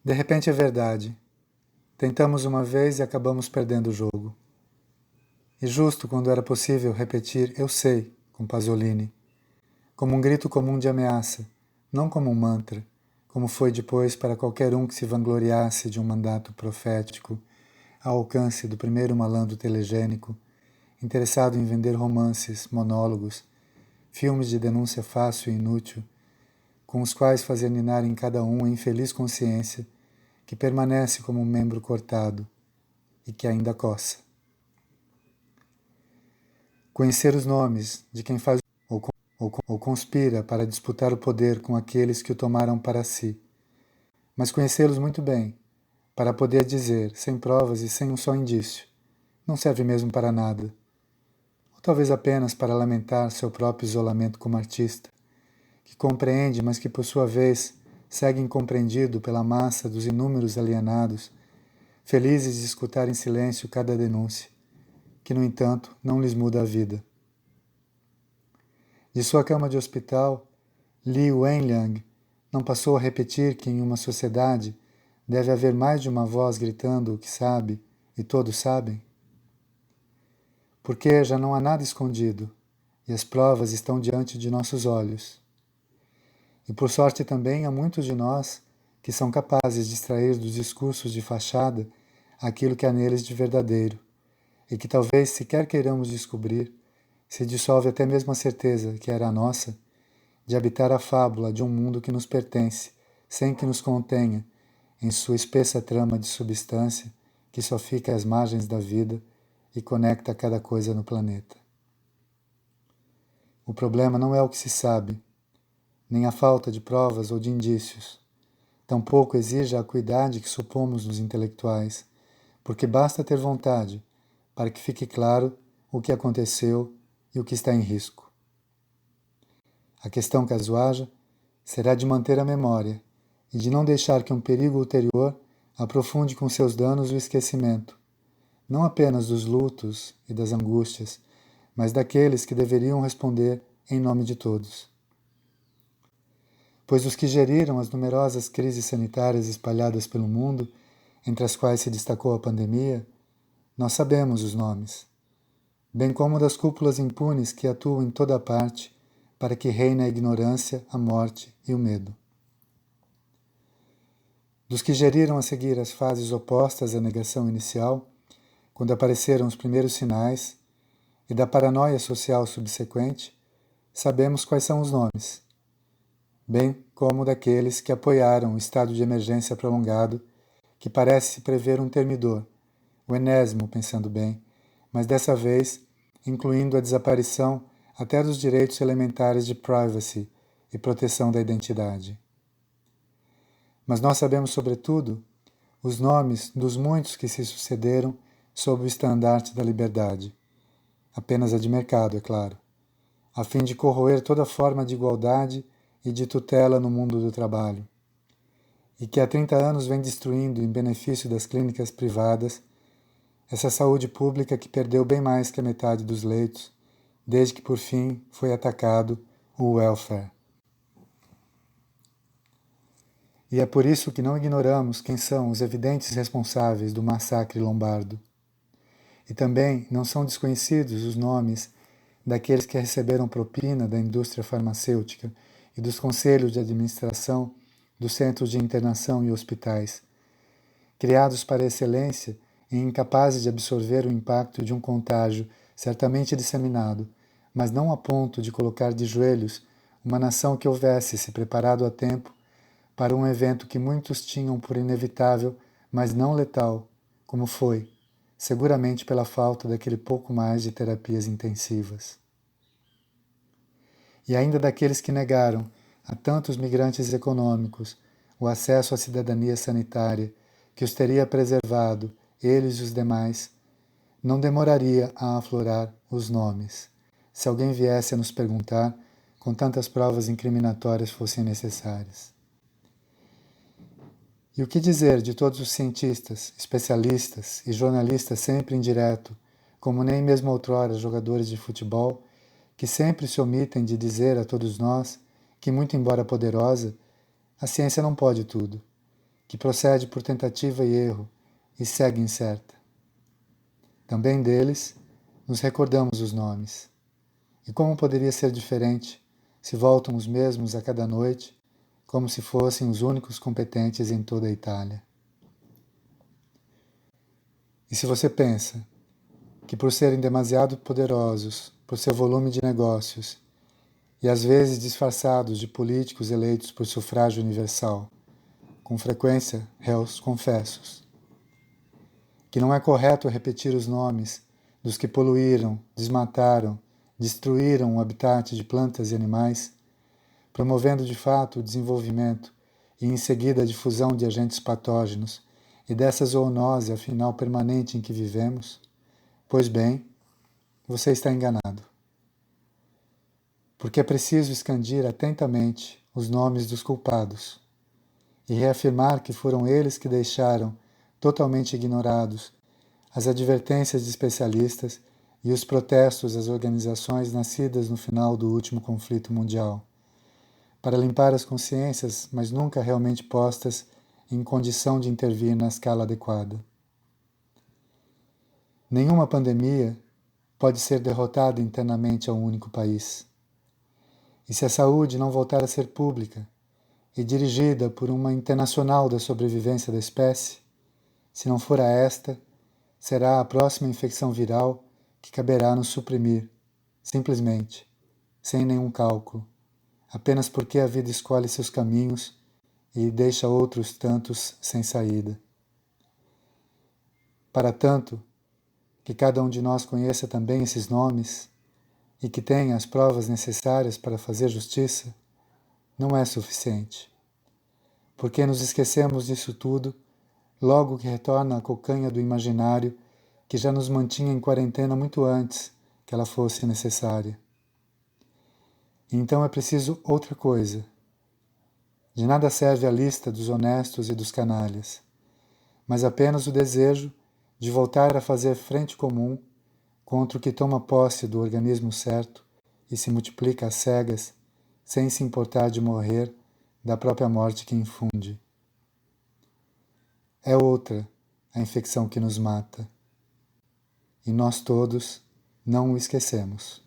De repente é verdade. Tentamos uma vez e acabamos perdendo o jogo. E justo quando era possível repetir "eu sei" com Pasolini, como um grito comum de ameaça, não como um mantra, como foi depois para qualquer um que se vangloriasse de um mandato profético, ao alcance do primeiro malandro telegênico, interessado em vender romances, monólogos, filmes de denúncia fácil e inútil, com os quais fazer ninar em cada um a infeliz consciência que permanece como um membro cortado e que ainda coça. Conhecer os nomes de quem faz ou conspira para disputar o poder com aqueles que o tomaram para si, mas conhecê-los muito bem, para poder dizer, sem provas e sem um só indício, não serve mesmo para nada, ou talvez apenas para lamentar seu próprio isolamento como artista, que compreende, mas que por sua vez segue incompreendido pela massa dos inúmeros alienados, felizes de escutar em silêncio cada denúncia, que no entanto não lhes muda a vida. De sua cama de hospital, Li Wenliang não passou a repetir que em uma sociedade deve haver mais de uma voz gritando o que sabe e todos sabem? Porque já não há nada escondido e as provas estão diante de nossos olhos. E por sorte também há muitos de nós que são capazes de extrair dos discursos de fachada aquilo que há neles de verdadeiro, e que talvez sequer queiramos descobrir, se dissolve até mesmo a certeza que era a nossa, de habitar a fábula de um mundo que nos pertence, sem que nos contenha, em sua espessa trama de substância que só fica às margens da vida e conecta cada coisa no planeta. O problema não é o que se sabe, nem a falta de provas ou de indícios. Tampouco exige a acuidade que supomos nos intelectuais, porque basta ter vontade para que fique claro o que aconteceu e o que está em risco. A questão caso haja será de manter a memória e de não deixar que um perigo ulterior aprofunde com seus danos o esquecimento, não apenas dos lutos e das angústias, mas daqueles que deveriam responder em nome de todos. Pois os que geriram as numerosas crises sanitárias espalhadas pelo mundo, entre as quais se destacou a pandemia, nós sabemos os nomes, bem como das cúpulas impunes que atuam em toda parte para que reine a ignorância, a morte e o medo. Dos que geriram a seguir as fases opostas à negação inicial, quando apareceram os primeiros sinais, e da paranoia social subsequente, sabemos quais são os nomes, bem como daqueles que apoiaram o estado de emergência prolongado, que parece prever um termidor, o enésimo, pensando bem, mas dessa vez incluindo a desaparição até dos direitos elementares de privacy e proteção da identidade. Mas nós sabemos, sobretudo, os nomes dos muitos que se sucederam sob o estandarte da liberdade, apenas a de mercado, é claro, a fim de corroer toda forma de igualdade e de tutela no mundo do trabalho, e que há 30 anos vem destruindo, em benefício das clínicas privadas, essa saúde pública que perdeu bem mais que a metade dos leitos, desde que por fim foi atacado o welfare. E é por isso que não ignoramos quem são os evidentes responsáveis do massacre lombardo. E também não são desconhecidos os nomes daqueles que receberam propina da indústria farmacêutica e dos conselhos de administração dos centros de internação e hospitais, criados para excelência e incapazes de absorver o impacto de um contágio certamente disseminado, mas não a ponto de colocar de joelhos uma nação que houvesse se preparado a tempo para um evento que muitos tinham por inevitável, mas não letal, como foi, seguramente pela falta daquele pouco mais de terapias intensivas. E ainda daqueles que negaram a tantos migrantes econômicos o acesso à cidadania sanitária que os teria preservado, eles e os demais, não demoraria a aflorar os nomes, se alguém viesse a nos perguntar com tantas provas incriminatórias fossem necessárias. E o que dizer de todos os cientistas, especialistas e jornalistas sempre em direto, como nem mesmo outrora jogadores de futebol, que sempre se omitem de dizer a todos nós que, muito embora poderosa, a ciência não pode tudo, que procede por tentativa e erro e segue incerta. Também deles nos recordamos os nomes. E como poderia ser diferente se voltam os mesmos a cada noite, como se fossem os únicos competentes em toda a Itália? E se você pensa que por serem demasiado poderosos, por seu volume de negócios, e às vezes disfarçados de políticos eleitos por sufrágio universal, com frequência réus confessos, que não é correto repetir os nomes dos que poluíram, desmataram, destruíram o habitat de plantas e animais, promovendo de fato o desenvolvimento e em seguida a difusão de agentes patógenos e dessa zoonose afinal permanente em que vivemos? Pois bem, você está enganado. Porque é preciso escandir atentamente os nomes dos culpados e reafirmar que foram eles que deixaram totalmente ignorados as advertências de especialistas e os protestos das organizações nascidas no final do último conflito mundial, para limpar as consciências, mas nunca realmente postas em condição de intervir na escala adequada. Nenhuma pandemia pode ser derrotada internamente a um único país. E se a saúde não voltar a ser pública e dirigida por uma internacional da sobrevivência da espécie, se não for a esta, será a próxima infecção viral que caberá nos suprimir, simplesmente, sem nenhum cálculo, apenas porque a vida escolhe seus caminhos e deixa outros tantos sem saída. Para tanto, que cada um de nós conheça também esses nomes e que tenha as provas necessárias para fazer justiça, não é suficiente. Porque nos esquecemos disso tudo logo que retorna a cocanha do imaginário que já nos mantinha em quarentena muito antes que ela fosse necessária. E então é preciso outra coisa. De nada serve a lista dos honestos e dos canalhas, mas apenas o desejo de voltar a fazer frente comum contra o que toma posse do organismo certo e se multiplica às cegas, sem se importar de morrer da própria morte que infunde. É outra a infecção que nos mata, e nós todos não o esquecemos.